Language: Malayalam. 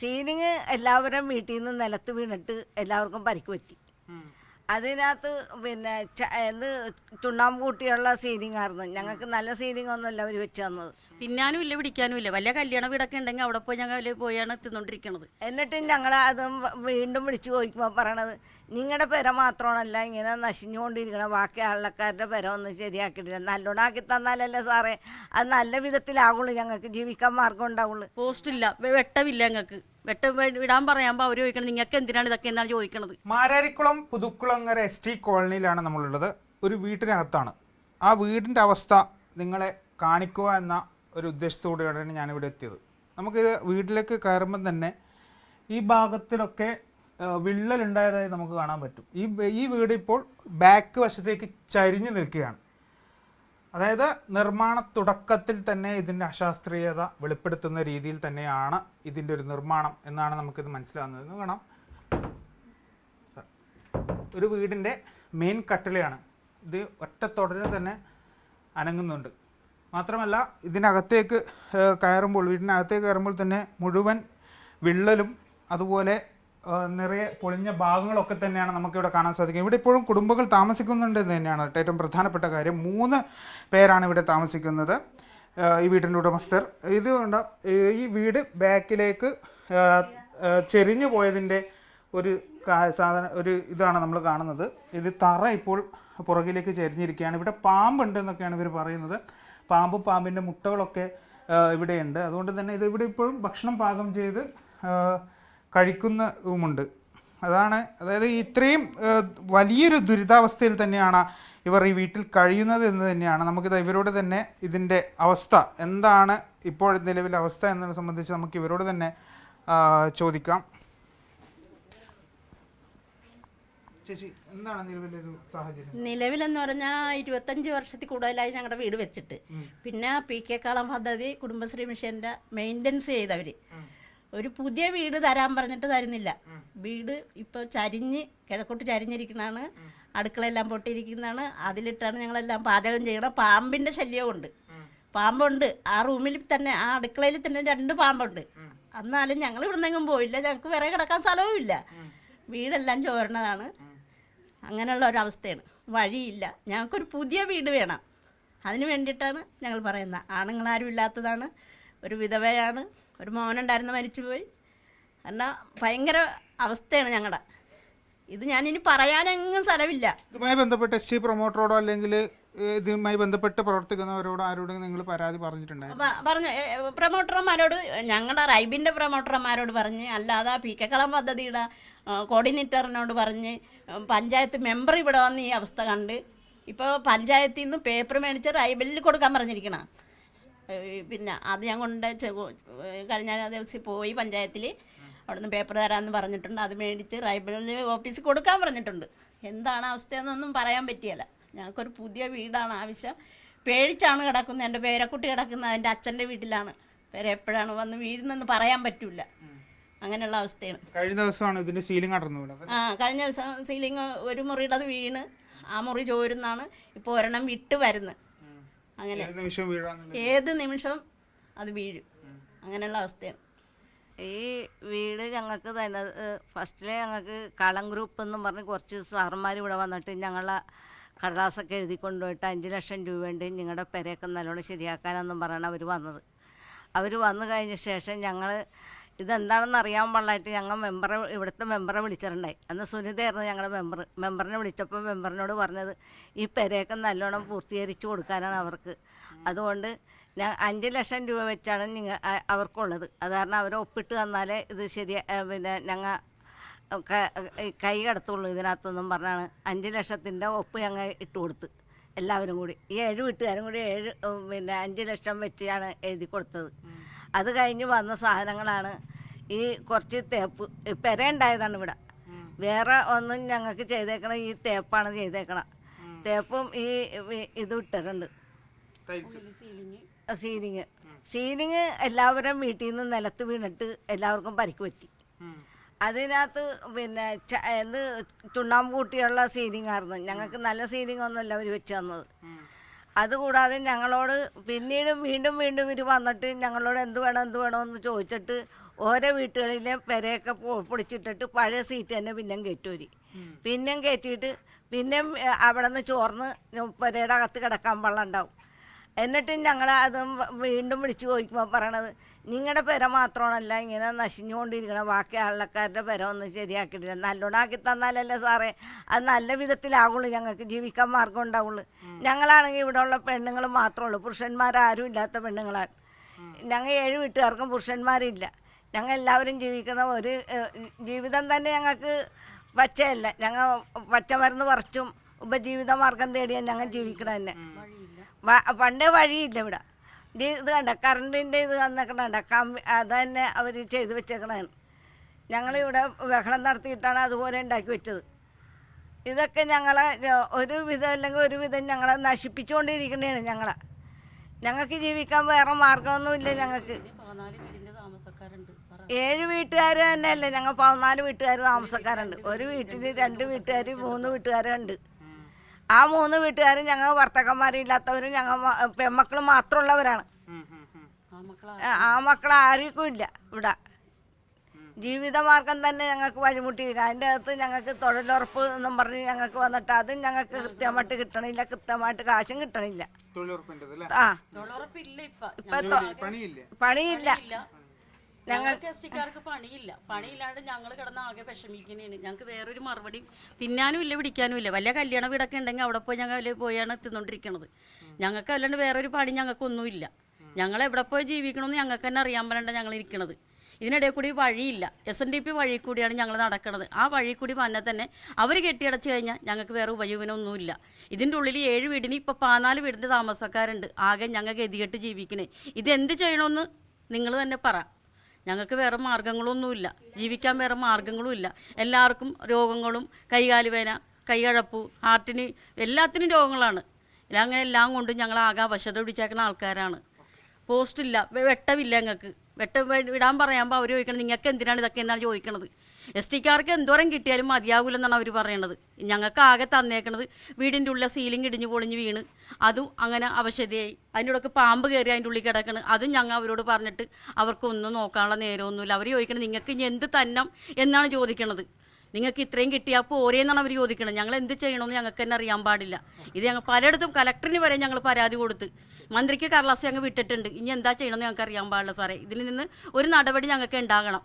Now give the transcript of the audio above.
സീലിങ് എല്ലാവരും വീട്ടിൽ നിന്ന് നിലത്ത് വീണിട്ട് എല്ലാവർക്കും പരിക്ക് പറ്റി. അതിനകത്ത് പിന്നെ ചുണ്ണാമ്പ് കൂട്ടിയുള്ള സീലിംഗ് ആയിരുന്നു. ഞങ്ങൾക്ക് നല്ല സീലിംഗ് ഒന്നുമല്ല അവർ വെച്ച് തന്നത്. തിന്നാനും ഇല്ല പിടിക്കാനും ഇല്ല. വല്ല കല്യാണ വീടൊക്കെ ഉണ്ടെങ്കിൽ അവിടെ പോയി ഞങ്ങൾ പോയാണ് തിന്നോണ്ടിരിക്കണത്. എന്നിട്ട് ഞങ്ങൾ അത് വീണ്ടും വിളിച്ചു ചോദിക്കുമ്പോൾ പറയണത് നിങ്ങളുടെ പെര മാത്രമാണല്ല ഇങ്ങനെ നശിഞ്ഞുകൊണ്ടിരിക്കണം, ബാക്കി ആൾക്കാരുടെ പെര ഒന്നും ശരിയാക്കിയിട്ടില്ല, നല്ലോണം ആക്കി തന്നാലല്ലേ സാറേ അത് നല്ല വിധത്തിലാവുള്ളൂ, ഞങ്ങൾക്ക് ജീവിക്കാൻ മാർഗം ഉണ്ടാവുള്ളൂ. പോസ്റ്റില്ല, വെട്ടമില്ല, ഞങ്ങൾക്ക് വെട്ടം വിടാൻ പറയുമ്പോൾ അവർ ചോദിക്കണം നിങ്ങൾക്ക് എന്തിനാണ് ഇതൊക്കെ എന്നാണ് ചോദിക്കണത്. മാരാരിക്കുളം പുതുക്കുളങ്ങര ST കോളനിയിലാണ് നമ്മളുള്ളത്. ഒരു വീട്ടിനകത്താണ്. ആ വീടിൻ്റെ അവസ്ഥ നിങ്ങളെ കാണിക്കുക എന്ന ഒരു ഉദ്ദേശത്തോടെയാണ് ഞാനിവിടെ എത്തിയത്. നമുക്കിത് വീട്ടിലേക്ക് കയറുമ്പം തന്നെ ഈ ഭാഗത്തിലൊക്കെ വിള്ളലുണ്ടായതായി നമുക്ക് കാണാൻ പറ്റും. ഈ വീട് ഇപ്പോൾ ബാക്ക് വശത്തേക്ക് ചരിഞ്ഞു നിൽക്കുകയാണ്. അതായത് നിർമ്മാണ തുടക്കത്തിൽ തന്നെ ഇതിൻ്റെ അശാസ്ത്രീയത വെളിപ്പെടുത്തുന്ന രീതിയിൽ തന്നെയാണ് ഇതിൻ്റെ ഒരു നിർമ്മാണം എന്നാണ് നമുക്കിത് മനസ്സിലാകുന്നത്. എന്ന് കാണാം, ഒരു വീടിൻ്റെ മെയിൻ കട്ടിലയാണ് ഇത്. ഒറ്റത്തൊടരെ തന്നെ അനങ്ങുന്നുണ്ട്. മാത്രമല്ല ഇതിനകത്തേക്ക് കയറുമ്പോൾ, വീടിനകത്തേക്ക് കയറുമ്പോൾ തന്നെ മുഴുവൻ വിള്ളലും അതുപോലെ നിറയെ പൊളിഞ്ഞ ഭാഗങ്ങളൊക്കെ തന്നെയാണ് നമുക്കിവിടെ കാണാൻ സാധിക്കുക. ഇവിടെ ഇപ്പോഴും കുടുംബങ്ങൾ താമസിക്കുന്നുണ്ടെന്ന് തന്നെയാണ് ഏറ്റവും പ്രധാനപ്പെട്ട കാര്യം. 3 പേരാണ് ഇവിടെ താമസിക്കുന്നത്, ഈ വീടിൻ്റെ ഉടമസ്ഥർ. ഇതുകൊണ്ട് ഈ വീട് ബാക്കിലേക്ക് ചെരിഞ്ഞു പോയതിൻ്റെ ഒരു ഇതാണ് നമ്മൾ കാണുന്നത്. ഇത് തറ ഇപ്പോൾ പുറകിലേക്ക് ചെരിഞ്ഞിരിക്കുകയാണ്. ഇവിടെ പാമ്പുണ്ടെന്നൊക്കെയാണ് ഇവർ പറയുന്നത്. പാമ്പിൻ്റെ മുട്ടകളൊക്കെ ഇവിടെയുണ്ട്. അതുകൊണ്ട് തന്നെ ഇത് ഇവിടെ ഇപ്പോഴും ഭക്ഷണം പാകം ചെയ്ത് കഴിക്കുന്നതുമുണ്ട്. അതായത് ഇത്രയും വലിയൊരു ദുരിതാവസ്ഥയിൽ തന്നെയാണ് ഇവർ ഈ വീട്ടിൽ കഴിയുന്നത് എന്ന് തന്നെയാണ്. നമുക്കിത് ഇവരോട് തന്നെ ഇതിൻ്റെ അവസ്ഥ എന്താണ്, ഇപ്പോൾ നിലവിലെ അവസ്ഥ എന്നതിനെ സംബന്ധിച്ച് നമുക്ക് ഇവരോട് തന്നെ ചോദിക്കാം. ചേച്ചി, എന്താണ് നിലവിലൊരു സാഹചര്യം? നിലവിലെന്ന് പറഞ്ഞാൽ 25 വർഷത്തിൽ കൂടുതലായി ഞങ്ങളുടെ വീട് വെച്ചിട്ട്. പിന്നെ PK കളം പദ്ധതി കുടുംബശ്രീ മിഷൻ്റെ മെയിൻ്റനൻസ് ചെയ്തവർ ഒരു പുതിയ വീട് തരാൻ പറഞ്ഞിട്ട് തരുന്നില്ല. വീട് ഇപ്പോൾ കിഴക്കോട്ട് ചരിഞ്ഞിരിക്കുന്നതാണ്. അടുക്കളയെല്ലാം പൊട്ടിയിരിക്കുന്നതാണ്. അതിലിട്ടാണ് ഞങ്ങളെല്ലാം പാചകം ചെയ്യണം. പാമ്പിൻ്റെ ശല്യമുണ്ട്. പാമ്പുണ്ട് ആ റൂമിൽ തന്നെ, ആ അടുക്കളയിൽ തന്നെ 2 പാമ്പുണ്ട്. എന്നാലും ഞങ്ങൾ ഇവിടെ നിന്നെങ്കിലും പോയില്ല. ഞങ്ങൾക്ക് വേറെ കിടക്കാൻ സ്ഥലവും ഇല്ല. വീടെല്ലാം ചോരണതാണ്. അങ്ങനെയുള്ള ഒരവസ്ഥയാണ്. വഴിയില്ല. ഞങ്ങൾക്കൊരു പുതിയ വീട് വേണം. അതിന് വേണ്ടിയിട്ടാണ് ഞങ്ങൾ പറയുന്നത്. ആണുങ്ങളാരും ഇല്ലാത്തതാണ്. ഒരു വിധവയാണ്. ഒരു മോനുണ്ടായിരുന്നു, മരിച്ചുപോയി. എന്നാൽ ഭയങ്കര അവസ്ഥയാണ് ഞങ്ങളുടെ. ഇത് ഞാനിനി പറയാനെങ്ങും സ്ഥലമില്ല. ഇതുമായി ബന്ധപ്പെട്ട് ST പ്രൊമോട്ടറോടോ അല്ലെങ്കിൽ ഇതുമായി ബന്ധപ്പെട്ട് പ്രവർത്തിക്കുന്നവരോട് ആരോടും നിങ്ങൾ പരാതി പറഞ്ഞിട്ടുണ്ടായിരുന്നു? പ്രൊമോട്ടർമാരോട്, ഞങ്ങളുടെ റൈബിൻ്റെ പ്രൊമോട്ടർമാരോട് പറഞ്ഞ്, അല്ലാതെ PK കളം പദ്ധതിയുടെ കോർഡിനേറ്ററിനോട് പറഞ്ഞ്, പഞ്ചായത്ത് മെമ്പർ ഇവിടെ വന്ന് ഈ അവസ്ഥ കണ്ട് ഇപ്പോൾ പഞ്ചായത്തിൽ നിന്ന് പേപ്പർ മേടിച്ച് റൈബലിൽ കൊടുക്കാൻ പറഞ്ഞിരിക്കണം. പിന്നെ അത് ഞാൻ കഴിഞ്ഞ ദിവസം പോയി പഞ്ചായത്തിൽ, അവിടുന്ന് പേപ്പർ തരാമെന്ന് പറഞ്ഞിട്ടുണ്ട്. അത് മേടിച്ച് റൈബലിൽ ഓഫീസിൽ കൊടുക്കാൻ പറഞ്ഞിട്ടുണ്ട്. എന്താണ് അവസ്ഥയെന്നൊന്നും പറയാൻ പറ്റിയല്ല. ഞങ്ങൾക്കൊരു പുതിയ വീടാണ് ആവശ്യം. പേടിച്ചാണ് കിടക്കുന്നത്. എൻ്റെ പേരക്കുട്ടി കിടക്കുന്നത് എൻ്റെ അച്ഛൻ്റെ വീട്ടിലാണ്. എപ്പോഴാണ് വന്ന് വീഴുന്നെന്ന് പറയാൻ പറ്റില്ല. അങ്ങനെയുള്ള അവസ്ഥയാണ്. കഴിഞ്ഞ ദിവസമാണ് ഇതിൻ്റെ സീലിംഗ് അടർന്നു. കഴിഞ്ഞ ദിവസം സീലിംഗ് ഒരു മുറിയുടെ അത് വീണ് ആ മുറി ചോരുന്നാണ്. ഇപ്പോൾ ഒരെണ്ണം വിട്ട് വരുന്നത്. അങ്ങനെ ഏത് നിമിഷവും അത് വീഴും. അങ്ങനെയുള്ള അവസ്ഥയാണ്. ഈ വീട് ഞങ്ങൾക്ക് തന്നെ ഫസ്റ്റിലെ ഞങ്ങൾക്ക് കളം ഗ്രൂപ്പ് എന്നും പറഞ്ഞ് കുറച്ച് സാറന്മാർ ഇവിടെ വന്നിട്ട് ഞങ്ങളെ കടലാസൊക്കെ എഴുതി കൊണ്ടുപോയിട്ട് 5 ലക്ഷം രൂപയുണ്ട് നിങ്ങളുടെ പെരയൊക്കെ നല്ലോണം ശരിയാക്കാനെന്നും പറയണം അവർ വന്നത്. അവർ വന്നു കഴിഞ്ഞ ശേഷം ഞങ്ങൾ ഇതെന്താണെന്ന് അറിയാൻ പാടില്ലായിട്ട് ഞങ്ങൾ ഇവിടുത്തെ മെമ്പറെ വിളിച്ചിട്ടുണ്ടായി. അന്ന് സുനിതയായിരുന്നു ഞങ്ങളുടെ മെമ്പറിനെ വിളിച്ചപ്പോൾ മെമ്പറിനോട് പറഞ്ഞത് ഈ പെരയൊക്കെ നല്ലോണം പൂർത്തീകരിച്ച് കൊടുക്കാനാണ് അവർക്ക്. അതുകൊണ്ട് 5 ലക്ഷം രൂപ വെച്ചാണ് അവർക്കുള്ളത്. അത് കാരണം അവർ ഒപ്പിട്ട് തന്നാലേ ഇത് പിന്നെ ഞങ്ങൾ കൈ കടത്തുള്ളൂ ഇതിനകത്തൊന്നും പറഞ്ഞാണ് 5 ലക്ഷത്തിൻ്റെ ഒപ്പ് ഞങ്ങൾ ഇട്ട് കൊടുത്ത് എല്ലാവരും കൂടി. ഈ 7 വീട്ടുകാരും കൂടി 5 ലക്ഷം വെച്ചാണ് എഴുതി കൊടുത്തത്. അത് കഴിഞ്ഞ് വന്ന സാധനങ്ങളാണ് ഈ കുറച്ച് തേപ്പ്. പെര ഉണ്ടായതാണ് ഇവിടെ. വേറെ ഒന്നും ഞങ്ങൾക്ക് ചെയ്തേക്കണം, ഈ തേപ്പാണ് ചെയ്തേക്കണം. തേപ്പും ഈ ഇതും ഇട്ടിട്ടുണ്ട്. സീലിങ് എല്ലാവരും വീട്ടിൽ നിന്ന് നിലത്ത് വീണിട്ട് എല്ലാവർക്കും പരിക്ക് പറ്റി. അതിനകത്ത് പിന്നെ ചുണ്ണാമ്പ് കൂട്ടിയുള്ള സീലിംഗ് ആയിരുന്നു. ഞങ്ങൾക്ക് നല്ല സീലിംഗ് ഒന്നുമല്ല അവർ വെച്ച് തന്നത്. അതുകൂടാതെ ഞങ്ങളോട് പിന്നീട് വീണ്ടും ഇവർ വന്നിട്ട് ഞങ്ങളോട് എന്ത് വേണമെന്ന് ചോദിച്ചിട്ട് ഓരോ വീട്ടുകളിലെ പെരയൊക്കെ പൊളിച്ചിട്ടിട്ട് പഴയ സീറ്റ് തന്നെ പിന്നെയും കയറ്റൂരി. പിന്നെയും കയറ്റിയിട്ട് പിന്നെയും അവിടെ നിന്ന് ചോർന്ന് പെരയുടെ അകത്ത് കിടക്കാൻ വെള്ളം ഉണ്ടാവും. എന്നിട്ട് ഞങ്ങൾ അത് വീണ്ടും വിളിച്ചു ചോദിക്കുമ്പോൾ പറയണത് നിങ്ങളുടെ പെര മാത്രമാണല്ല ഇങ്ങനെ നശിഞ്ഞുകൊണ്ടിരിക്കണം, ബാക്കി ആൾക്കാരുടെ പെര ഒന്നും ശരിയാക്കിയിട്ടില്ല, നല്ലോണാക്കി തന്നാലല്ലേ സാറേ അത് നല്ല വിധത്തിലാവുള്ളൂ, ഞങ്ങൾക്ക് ജീവിക്കാൻ മാർഗം ഉണ്ടാവുള്ളൂ. ഞങ്ങളാണെങ്കിൽ ഇവിടെ ഉള്ള പെണ്ണുങ്ങൾ മാത്രമേ ഉള്ളൂ, പുരുഷന്മാരാരും ഇല്ലാത്ത പെണ്ണുങ്ങളാണ്. ഞങ്ങൾ 7 വീട്ടുകാർക്കും പുരുഷന്മാരില്ല. ഞങ്ങൾ എല്ലാവരും ജീവിക്കുന്ന ഒരു ജീവിതം തന്നെ ഞങ്ങൾക്ക് പച്ചയല്ല. ഞങ്ങൾ പച്ചമരുന്ന് പറിച്ചും ഉപജീവിത മാർഗം തേടിയാണ് ഞങ്ങൾ ജീവിക്കണം തന്നെ. പണ്ടേ വഴിയില്ല ഇവിടെ. ഇത് കണ്ട കറണ്ടിൻ്റെ ഇത് വന്നേക്കണ കമ്പി അത് തന്നെ അവർ ചെയ്ത് വെച്ചേക്കണതാണ്. ഞങ്ങളിവിടെ ബഹളം നടത്തിയിട്ടാണ് അതുപോലെ ഉണ്ടാക്കി വെച്ചത്. ഇതൊക്കെ ഞങ്ങളെ ഒരു വിധം അല്ലെങ്കിൽ ഒരു വിധം ഞങ്ങളെ നശിപ്പിച്ചുകൊണ്ടിരിക്കുന്നതാണ്. ഞങ്ങൾക്ക് ജീവിക്കാൻ വേറെ മാർഗമൊന്നുമില്ല. ഞങ്ങൾക്ക് 7 വീട്ടുകാർ തന്നെയല്ലേ, ഞങ്ങൾ 14 വീട്ടുകാർ താമസക്കാരുണ്ട്. ഒരു വീട്ടിൽ 2 വീട്ടുകാർ 3 വീട്ടുകാരുണ്ട്. ആ 3 വീട്ടുകാരും ഞങ്ങൾ ഭർത്താക്കന്മാരില്ലാത്തവരും ഞങ്ങൾ പെമ്മക്കൾ മാത്രമുള്ളവരാണ്. ആ മക്കൾ ആർക്കും ഇല്ല ഇവിടെ. ജീവിതമാർഗം തന്നെ ഞങ്ങൾക്ക് വഴിമുട്ടിയിരിക്കുക. അതിൻ്റെ അകത്ത് ഞങ്ങൾക്ക് തൊഴിലുറപ്പ് എന്നും പറഞ്ഞ് ഞങ്ങൾക്ക് വന്നിട്ട് അതും ഞങ്ങൾക്ക് കൃത്യമായിട്ട് കിട്ടണില്ല, കൃത്യമായിട്ട് കാശും കിട്ടണില്ല. ആ പണിയില്ല. ഞങ്ങൾക്ക് എസ്റ്റിക്കാർക്ക് പണിയില്ലാണ്ട് ഞങ്ങൾ കിടന്ന് ആകെ വിഷമിക്കുന്നതാണ്. ഞങ്ങൾക്ക് വേറൊരു മറുപടി തിന്നാനും ഇല്ല പിടിക്കാനും ഇല്ല. വല്ല കല്യാണ വീടൊക്കെ ഉണ്ടെങ്കിൽ അവിടെ പോയി ഞങ്ങൾ പോയാണ് തിന്നോണ്ടിരിക്കണത്. ഞങ്ങൾക്ക് അല്ലാണ്ട് വേറൊരു പണി ഞങ്ങൾക്കൊന്നുമില്ല. ഞങ്ങൾ എവിടെ പോയി ജീവിക്കണമെന്ന് ഞങ്ങൾക്ക് തന്നെ അറിയാൻ പറ്റാണ്ട് ഞങ്ങൾ ഇരിക്കണത്. ഇതിനിടയിൽ കൂടി വഴിയില്ല. SNDP വഴി കൂടിയാണ് ഞങ്ങൾ നടക്കുന്നത്. ആ വഴി കൂടി വന്നാൽ തന്നെ അവർ കെട്ടിയടച്ച് കഴിഞ്ഞാൽ ഞങ്ങൾക്ക് വേറെ ഉപജീവനമൊന്നുമില്ല. ഇതിൻ്റെ ഉള്ളിൽ 7 വീടിന് ഇപ്പോൾ 14 വീടിൻ്റെ താമസക്കാരുണ്ട്. ആകെ ഞങ്ങൾക്ക് ഗതികെട്ട് ജീവിക്കണേ. ഇതെന്ത് ചെയ്യണമെന്ന് നിങ്ങൾ തന്നെ പറ. ഞങ്ങൾക്ക് വേറെ മാർഗ്ഗങ്ങളൊന്നുമില്ല, ജീവിക്കാൻ വേറെ മാർഗ്ഗങ്ങളും ഇല്ല. എല്ലാവർക്കും രോഗങ്ങളും കൈകാലുവേന, കൈകഴപ്പ്, ഹാർട്ടിന് എല്ലാത്തിനും രോഗങ്ങളാണ്. അങ്ങനെ എല്ലാം കൊണ്ടും ഞങ്ങൾ ആകെ അവശത പിടിച്ചേക്കുന്ന ആൾക്കാരാണ്. പോസ്റ്റില്ല, വെട്ടമില്ല. ഞങ്ങൾക്ക് വിടാൻ പറയുമ്പോൾ അവർ ചോദിക്കണത് നിങ്ങൾക്ക് എന്തിനാണ് ഇതൊക്കെ എന്നാണ് ചോദിക്കണത്. STക്കാർക്ക് എന്തോരം കിട്ടിയാലും മതിയാകില്ലെന്നാണ് അവർ പറയണത്. ഞങ്ങൾക്ക് ആകെ തന്നേക്കണത് വീടിൻ്റെ ഉള്ളിൽ സീലിംഗ് ഇടിഞ്ഞ് പൊളിഞ്ഞ് വീണ് അതും അങ്ങനെ അവശതയായി. അതിൻ്റെ ഉള്ളിൽ പാമ്പ് കയറി അതിൻ്റെ ഉള്ളിൽ കിടക്കണം. അതും ഞങ്ങൾ അവരോട് പറഞ്ഞിട്ട് അവർക്കൊന്നും നോക്കാനുള്ള നേരമൊന്നുമില്ല. അവർ ചോദിക്കണത് നിങ്ങൾക്ക് ഇനി എന്ത് തന്നം എന്നാണ് ചോദിക്കണത്. നിങ്ങൾക്ക് ഇത്രയും കിട്ടിയാൽ പോരേന്നാണ് അവർ ചോദിക്കണത്. ഞങ്ങൾ എന്ത് ചെയ്യണമെന്ന് ഞങ്ങൾക്ക് തന്നെ അറിയാൻ പാടില്ല. ഇത് ഞങ്ങൾ പലയിടത്തും കലക്ടറിന് വരെ ഞങ്ങൾ പരാതി കൊടുത്ത് മന്ത്രിക്ക് കടലാസ് ഞങ്ങൾ വിട്ടിട്ടുണ്ട്. ഇനി എന്താ ചെയ്യണമെന്ന് ഞങ്ങൾക്ക് അറിയാൻ പാടില്ല സാറേ. ഇതിൽ നിന്ന് ഒരു നടപടി ഞങ്ങൾക്ക് ഉണ്ടാകണം.